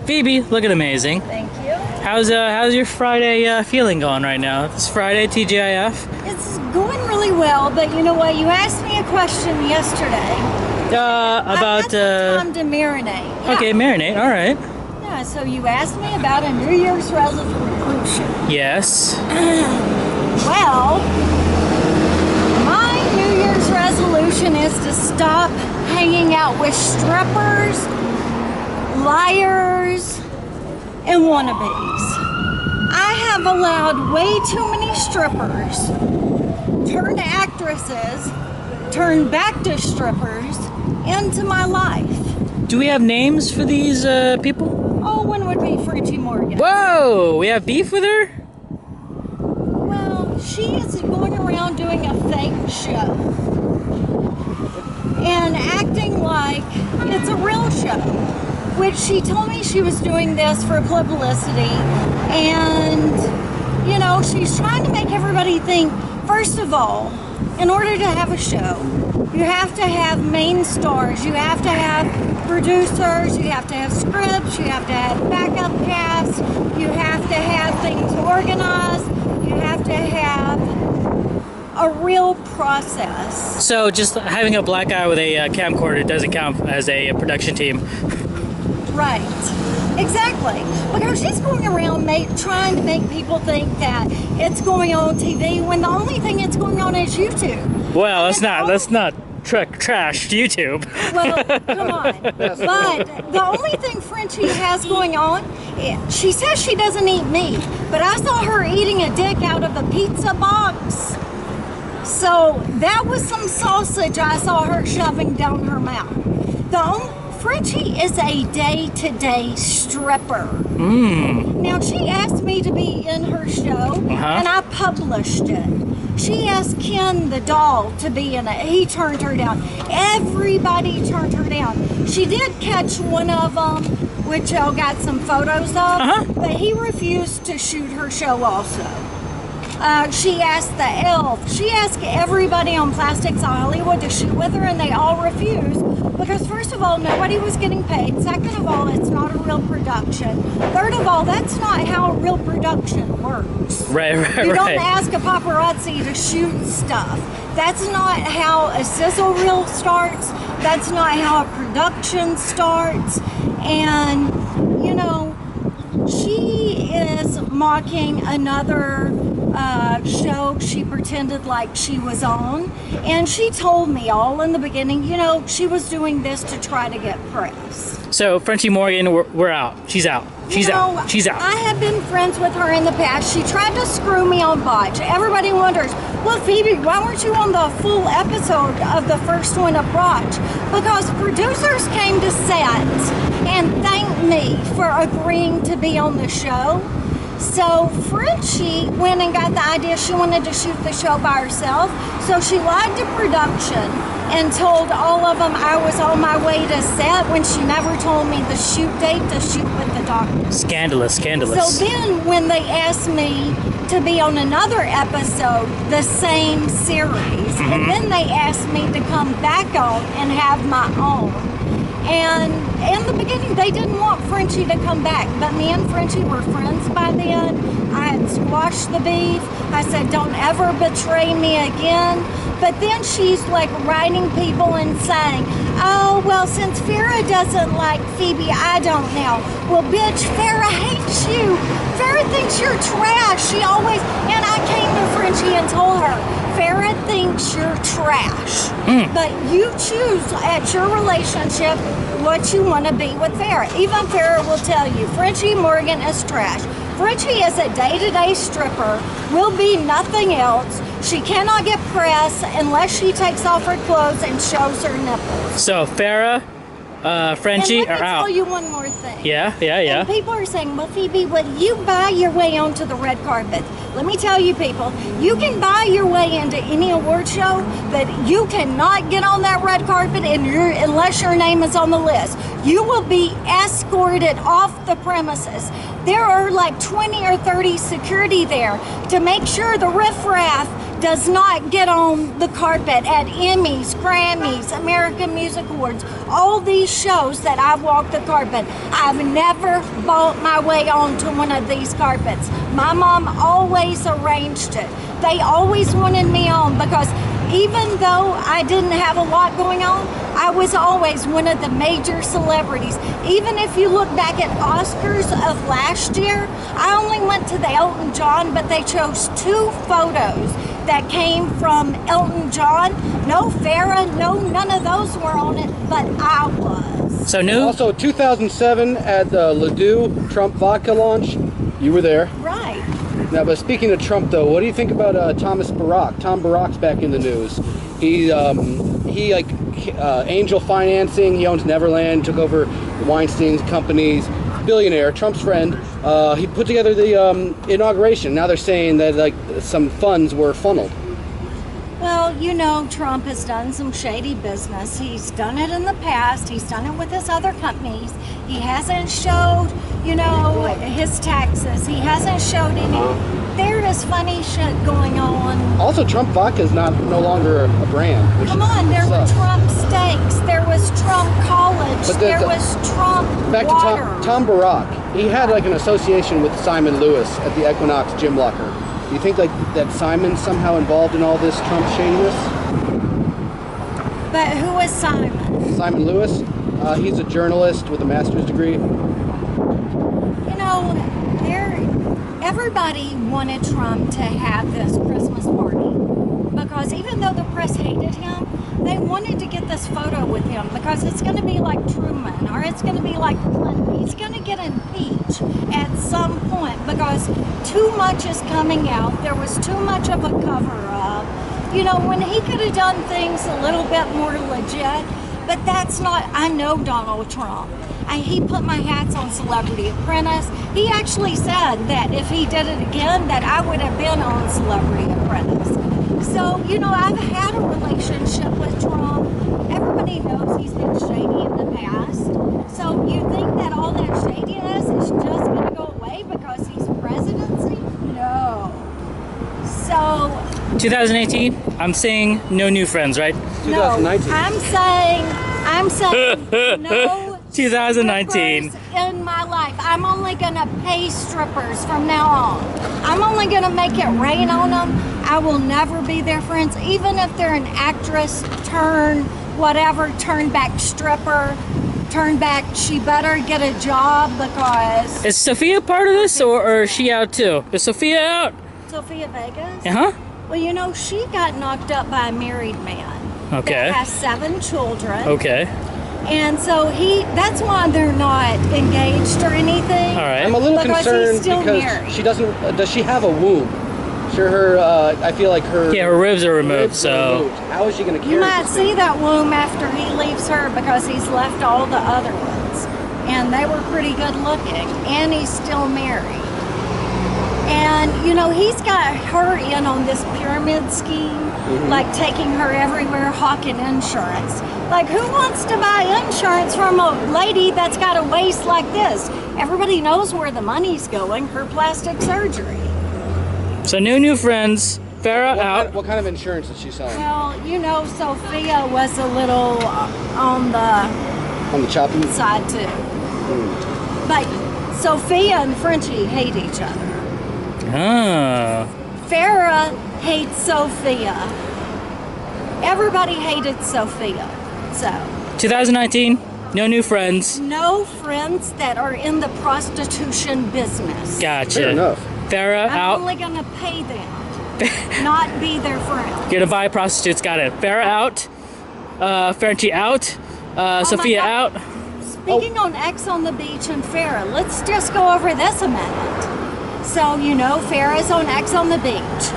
Phoebe, looking amazing. Thank you. How's your Friday feeling going right now? It's Friday, TGIF. It's going really well, but you know what? You asked me a question yesterday. About time to marinate. Yeah. Okay, marinate. All right. Yeah. So you asked me about a New Year's resolution. Yes. Well, my New Year's resolution is to stop hanging out with strippers, liars, and wannabes. I have allowed way too many strippers turn actresses, turn back to strippers into my life. Do we have names for these people? Oh, one would be Frenchy Morgan. Whoa! We have beef with her? Well, she is going around doing a fake show and acting like it's a real show, which she told me she was doing this for publicity, and you know, she's trying to make everybody think, first of all, in order to have a show, you have to have main stars, you have to have producers, you have to have scripts, you have to have backup cast, you have to have things organized, you have to have a real process. So just having a black guy with a camcorder doesn't count as a production team. Right. Exactly. Because she's going around trying to make people think that it's going on TV when the only thing it's going on is YouTube. Well, let's not trash YouTube. Well, come on. But the only thing Frenchy has going on, she says she doesn't eat meat, but I saw her eating a dick out of a pizza box. So that was some sausage I saw her shoving down her mouth. Frenchy is a day-to-day stripper. Now, she asked me to be in her show, and I published it. She asked Ken the doll to be in it. He turned her down. Everybody turned her down. She did catch one of them, which I got some photos of, but he refused to shoot her show also. She asked the elf. She asked everybody on Plastics of Hollywood to shoot with her, and they all refused. Because first of all, nobody was getting paid. Second of all, it's not a real production. Third of all, that's not how a real production works. Right. You don't ask a paparazzi to shoot stuff. That's not how a sizzle reel starts. That's not how a production starts. And, you know, she is mocking another show she pretended like she was on, and she told me all in the beginning, you know, she was doing this to try to get press. So Frenchy Morgan, we're out. She's out. She's out. She's out. I have been friends with her in the past. She tried to screw me on Botch. Everybody wonders, well, Phoebe, why weren't you on the full episode of the first one of Botch? Because producers came to set and thanked me for agreeing to be on the show. So Frenchy went and got the idea she wanted to shoot the show by herself. So she lied to production and told all of them I was on my way to set when she never told me the shoot date to shoot with the doctor. Scandalous. So then when they asked me to be on another episode, the same series, and then they asked me to come back on and have my own. And in the beginning, they didn't want Frenchy to come back, but me and Frenchy were friends by then. I had squashed the beef. I said, don't ever betray me again. But then she's like writing people and saying, oh, well, since Farrah doesn't like Phoebe, I don't now. Well, bitch, Farrah hates you. Farrah thinks you're trash. She always, and I came to Frenchy and told her, Farrah thinks you're trash. But you choose at your relationship what you want to be with Farrah. Even Farrah will tell you, Frenchy Morgan is trash. Frenchy is a day-to-day stripper, will be nothing else. She cannot get press unless she takes off her clothes and shows her nipples. So Farrah, Frenchy are out. Let me tell you one more thing. Yeah. And people are saying, well, Phoebe, would you buy your way onto the red carpet? Let me tell you, people, you can buy your way into any award show, but you cannot get on that red carpet unless your name is on the list. You will be escorted off the premises. There are like 20 or 30 security there to make sure the riffraff does not get on the carpet at Emmys, Grammys, American Music Awards, all these shows that I've walked the carpet. I've never bought my way onto one of these carpets. My mom always arranged it. They always wanted me on because even though I didn't have a lot going on, I was always one of the major celebrities. Even if you look back at Oscars of last year, I only went to the Elton John, but they chose 2 photos that came from Elton John. No Farrah, no, none of those were on it, but I was. So new? Also, 2007 at the Ledoux Trump vodka launch, you were there. Right. Now, but speaking of Trump, though, what do you think about Thomas Barack? Tom Barack's back in the news. He angel financing. He owns Neverland, took over the Weinstein's companies. Billionaire, Trump's friend. He put together the inauguration. Now they're saying that like some funds were funneled. Well, you know, Trump has done some shady business. He's done it in the past. He's done it with his other companies. He hasn't showed, you know, his taxes. He hasn't showed any. There is funny shit going on. Also, Trump vodka is no longer a brand. Come on, there were Trump steaks. There was Trump college. There was Trump back water. to Tom Barack. He had like an association with Simon Lewis at the Equinox gym locker. Do you think like that Simon's somehow involved in all this Trump shadiness? But who is Simon? Simon Lewis. He's a journalist with a master's degree. You know, everybody wanted Trump to have this Christmas party because even though the press hated him, they wanted to get this photo with him because it's going to be like Truman or it's going to be like Clinton. He's going to get impeached at some point because too much is coming out. There was too much of a cover-up. You know, when he could have done things a little bit more legit, but that's not, I know Donald Trump. He put my hats on Celebrity Apprentice. He actually said that if he did it again, that I would have been on Celebrity Apprentice. So, you know, I've had a relationship with Trump. Everybody knows he's been shady in the past. So you think that all that shadiness is just going to go away because he's presidency? No. So... 2018, I'm saying no new friends, right? 2019. No, I'm saying no 2019. strippers in my life. I'm only gonna pay strippers from now on. I'm only gonna make it rain on them. I will never be their friends, even if they're an actress turn back stripper, turn back. She better get a job because. Is Sophia part of this, or is she out too? Is Sophia out? Sophia Vegas? Uh-huh. Well, you know, she got knocked up by a married man. Okay. That has 7 children. Okay. And so that's why they're not engaged or anything. All right. I'm a little concerned because married. she doesn't. Does she have a womb? Sure, I feel like her. Yeah, her ribs are removed. So how is she going to carry? You might this see thing? that womb after he leaves her because he's left all the other ones, and they were pretty good looking, and he's still married. And you know, he's got her in on this pyramid scheme, like taking her everywhere, hawking insurance. Like, who wants to buy insurance from a lady that's got a waist like this? Everybody knows where the money's going, her plastic surgery. So new friends. Farrah out. What kind of insurance is she selling? Well, you know, Sophia was a little on the chopping side too. But Sophia and Frenchy hate each other. Ah. Farrah hates Sophia. Everybody hated Sophia. So 2019. No new friends. no friends that are in the prostitution business. Gotcha. Fair enough. Farrah I'm out. only gonna pay them, not be their friend. Gonna buy prostitutes. Got it. Farrah out. Frenchy out. Sophia God. out. Speaking on X on the Beach and Farrah, let's just go over this a minute. So, you know, Farrah's on X on the Beach.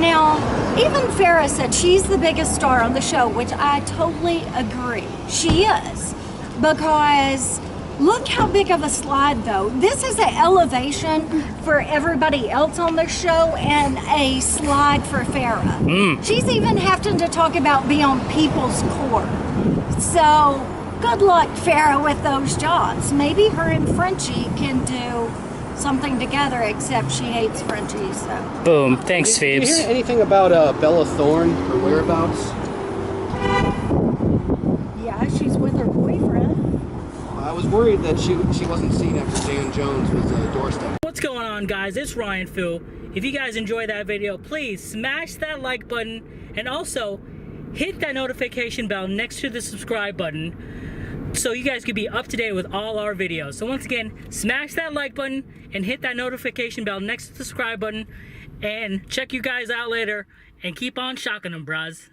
Now, even Farrah said she's the biggest star on the show, which I totally agree. She is. Because look how big of a slide, though. This is an elevation for everybody else on the show and a slide for Farrah. She's even having to talk about being on People's Court. So, good luck, Farrah, with those jobs. Maybe her and Frenchy can do something together, except she hates Frenchy, so. Boom. Thanks, Did you Phoebes. hear anything about Bella Thorne, her whereabouts? Yeah, she's with her boyfriend. I was worried that she wasn't seen after Dan Jones was doorstep. What's going on, guys? It's Ryan Fu. If you guys enjoyed that video, please smash that like button and also hit that notification bell next to the subscribe button so you guys can be up to date with all our videos. So once again, smash that like button and hit that notification bell next to the subscribe button, and check you guys out later and keep on shocking them, bros.